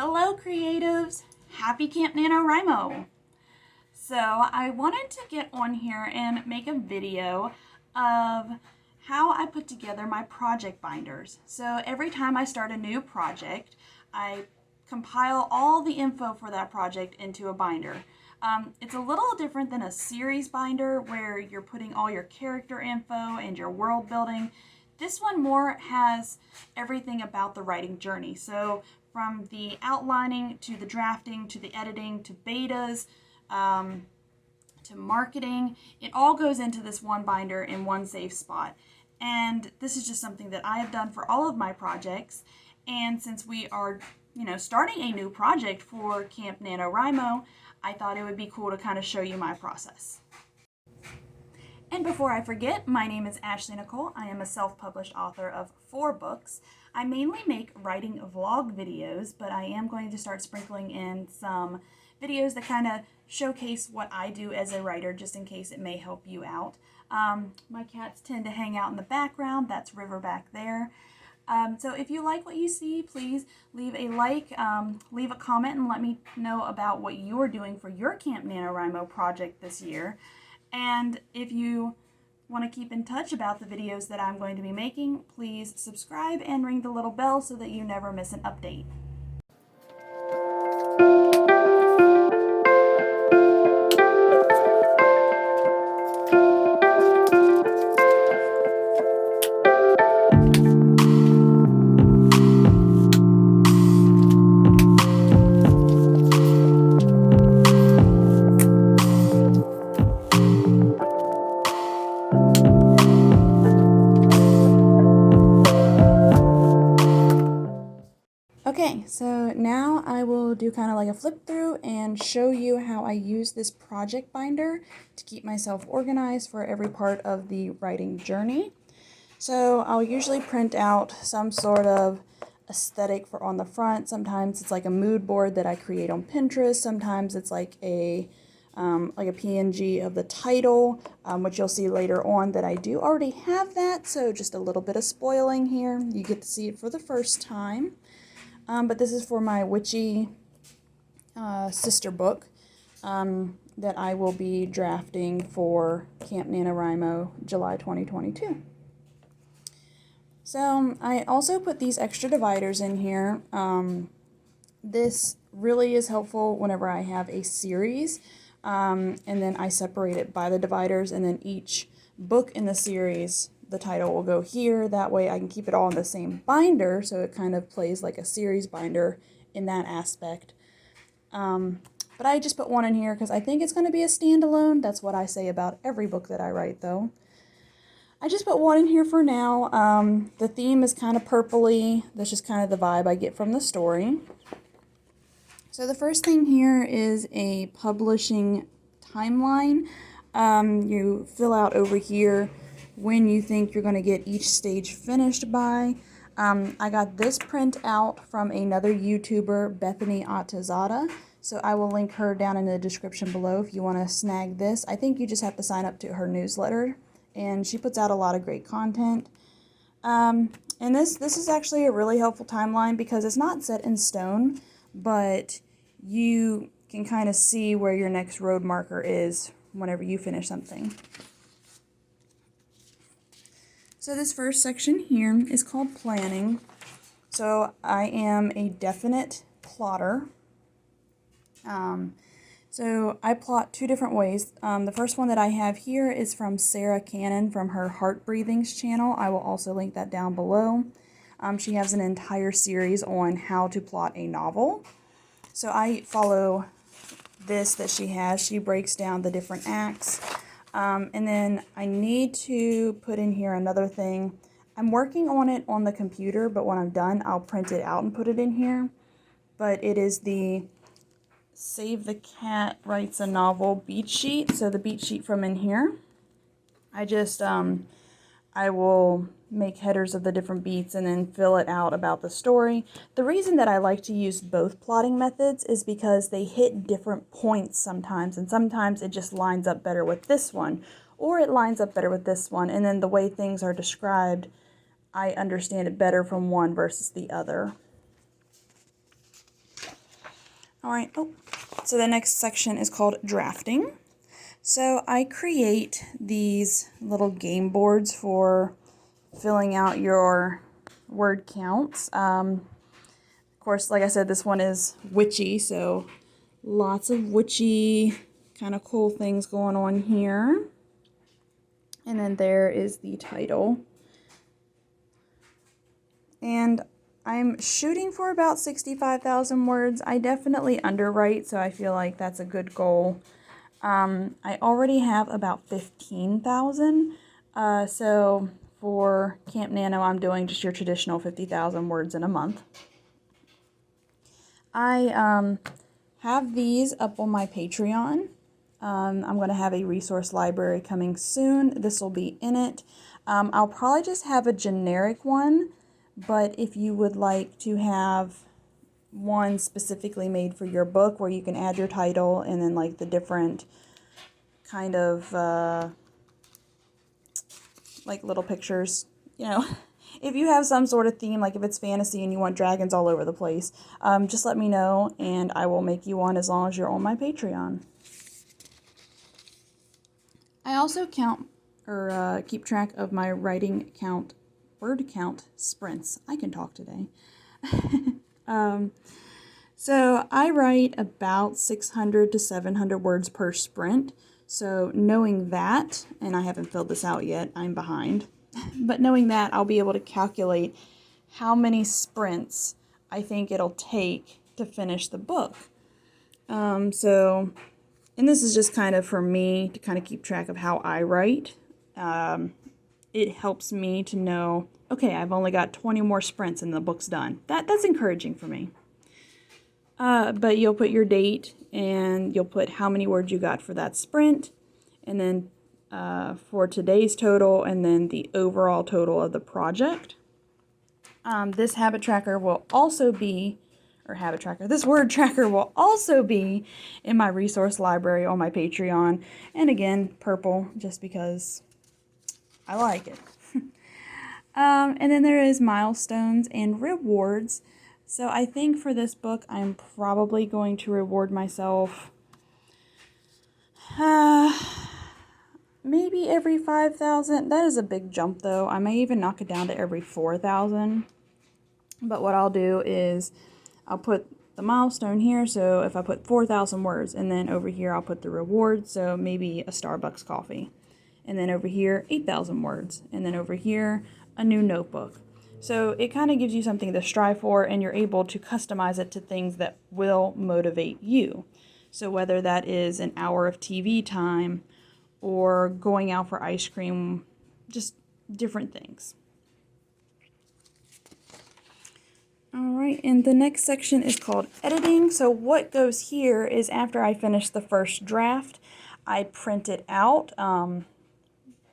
Hello creatives! Happy Camp NaNoWriMo! So I wanted to get on here and make a video of how I put together my project binders. So every time I start a new project, I compile all the info for that project into a binder. It's a little different than a series binder where you're putting all your character info and your world building. This one more has everything about the writing journey. So from the outlining to the drafting to the editing to betas to marketing, it all goes into this one binder in one safe spot. And this is just something that I have done for all of my projects. And since we are, starting a new project for Camp NaNoWriMo, I thought it would be cool to kind of show you my process. And before I forget, my name is Nicole. I am a self-published author of 4 books. I mainly make writing vlog videos, but I am going to start sprinkling in some videos that kind of showcase what I do as a writer, just in case it may help you out. My cats tend to hang out in the background. That's River back there. So if you like what you see, please leave a like, leave a comment, and let me know about what you're doing for your Camp NaNoWriMo project this year. And if you want to keep in touch about the videos that I'm going to be making, please subscribe and ring the little bell so that you never miss an update. Okay, so now I will do kind of like a flip through and show you how I use this project binder to keep myself organized for every part of the writing journey. So I'll usually print out some sort of aesthetic for on the front. Sometimes it's like a mood board that I create on Pinterest. Sometimes it's like a PNG of the title, which you'll see later on that I do already have that. So just a little bit of spoiling here. You get to see it for the first time. But this is for my witchy sister book that I will be drafting for Camp NaNoWriMo July 2022. So I also put these extra dividers in here. This really is helpful whenever I have a series, and then I separate it by the dividers, and then each book in the series, the title will go here. That way I can keep it all in the same binder, so it kind of plays like a series binder in that aspect. But I just put one in here because I think it's going to be a standalone. That's what I say about every book that I write, though. I just put one in here for now. The theme is kind of purpley. That's just kind of the vibe I get from the story. So the first thing here is a publishing timeline. You fill out over here when you think you're going to get each stage finished by. I got this print out from another YouTuber, Bethany. So I will link her down in the description below if you want to snag this. I think you just have to sign up to her newsletter, and she puts out a lot of great content. And this is actually a really helpful timeline because it's not set in stone, but you can kind of see where your next road marker is whenever you finish something. So this first section here is called planning. So I am a definite plotter. So I plot 2 different ways. The first one that I have here is from Sarra from her Heart Breathings channel. I will also link that down below. She has an entire series on how to plot a novel. So I follow this that she has. She breaks down the different acts. And then I need to put in here another thing. I'm working on it on the computer, but when I'm done, I'll print it out and put it in here. But it is the Save the Cat Writes a Novel beat sheet. So the beat sheet from in here. I will make headers of the different beats and then fill it out about the story. The reason that I like to use both plotting methods is because they hit different points sometimes, and sometimes it just lines up better with this one, or it lines up better with this one, and then the way things are described, I understand it better from one versus the other. All right, so the next section is called drafting. So I create these little game boards for filling out your word counts. Of course, like I said, this one is witchy, so lots of witchy kind of cool things going on here. And then there is the title. And I'm shooting for about 65,000 words. I definitely underwrite, so I feel like that's a good goal. I already have about 15,000. So for Camp Nano, I'm doing just your traditional 50,000 words in a month. I have these up on my Patreon. I'm going to have a resource library coming soon. This will be in it. I'll probably just have a generic one, but if you would like to have one specifically made for your book where you can add your title and then like the different kind of like little pictures, you know, if you have some sort of theme, like if it's fantasy and you want dragons all over the place, just let me know and I will make you one as long as you're on my Patreon. I also count or keep track of my writing count, word count sprints. I can talk today. So I write about 600 to 700 words per sprint. So knowing that, and I haven't filled this out yet, I'm behind, but knowing that, I'll be able to calculate how many sprints I think it'll take to finish the book. And this is just kind of for me to kind of keep track of how I write. It helps me to know, okay, I've only got 20 more sprints and the book's done. That's encouraging for me. But you'll put your date and you'll put how many words you got for that sprint, and then for today's total, and then the overall total of the project. This habit tracker will also be, this word tracker will also be in my resource library on my Patreon. And again, purple, just because I like it. And then there is milestones and rewards. So I think for this book, I'm probably going to reward myself maybe every 5,000. That is a big jump though. I may even knock it down to every 4,000. But what I'll do is I'll put the milestone here. So if I put 4,000 words, and then over here I'll put the reward. So maybe a Starbucks coffee. And then over here, 8,000 words. And then over here, a new notebook. So it kind of gives you something to strive for, and you're able to customize it to things that will motivate you. So whether that is an hour of TV time or going out for ice cream, just different things. All right, and the next section is called editing. So what goes here is after I finish the first draft, I print it out.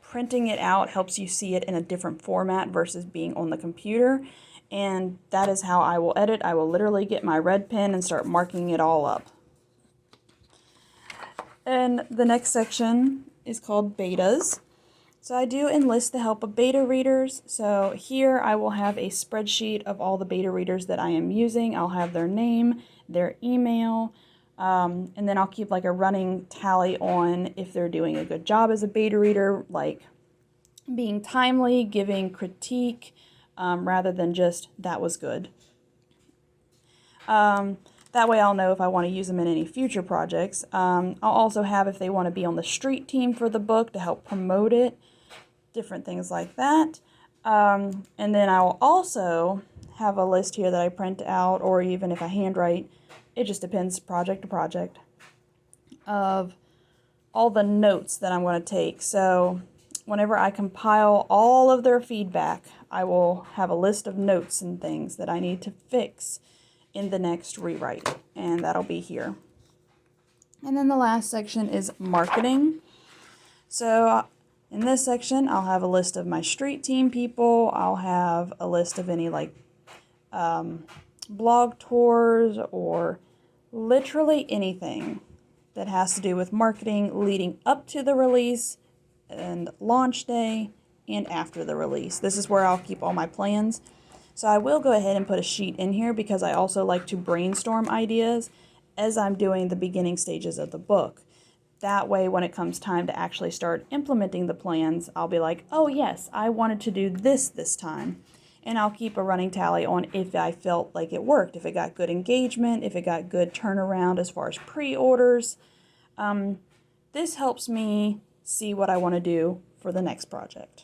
Printing it out helps you see it in a different format versus being on the computer, and that is how I will edit. I will literally get my red pen and start marking it all up. And the next section is called betas. So I do enlist the help of beta readers. So here I will have a spreadsheet of all the beta readers that I am using. I'll have their name, their email, and then I'll keep like a running tally on if they're doing a good job as a beta reader, like being timely, giving critique, rather than just, that was good. That way I'll know if I want to use them in any future projects. I'll also have if they want to be on the street team for the book to help promote it, different things like that. And then I will also have a list here that I print out, or even if I handwrite, it just depends project to project, of all the notes that I'm going to take. So whenever I compile all of their feedback, I will have a list of notes and things that I need to fix in the next rewrite, and that'll be here. And then the last section is marketing. So in this section, I'll have a list of my street team people. I'll have a list of any like blog tours or literally anything that has to do with marketing leading up to the release and launch day and after the release. This is where I'll keep all my plans. So I will go ahead and put a sheet in here because I also like to brainstorm ideas as I'm doing the beginning stages of the book. That way, when it comes time to actually start implementing the plans, I'll be like, oh yes, I wanted to do this time. And I'll keep a running tally on if I felt like it worked, if it got good engagement, if it got good turnaround as far as pre-orders. This helps me see what I want to do for the next project.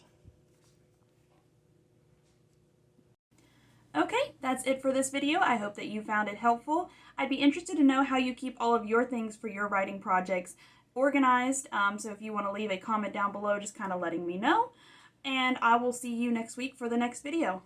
Okay, that's it for this video. I hope that you found it helpful. I'd be interested to know how you keep all of your things for your writing projects organized. So if you want to leave a comment down below, just kind of letting me know. And I will see you next week for the next video.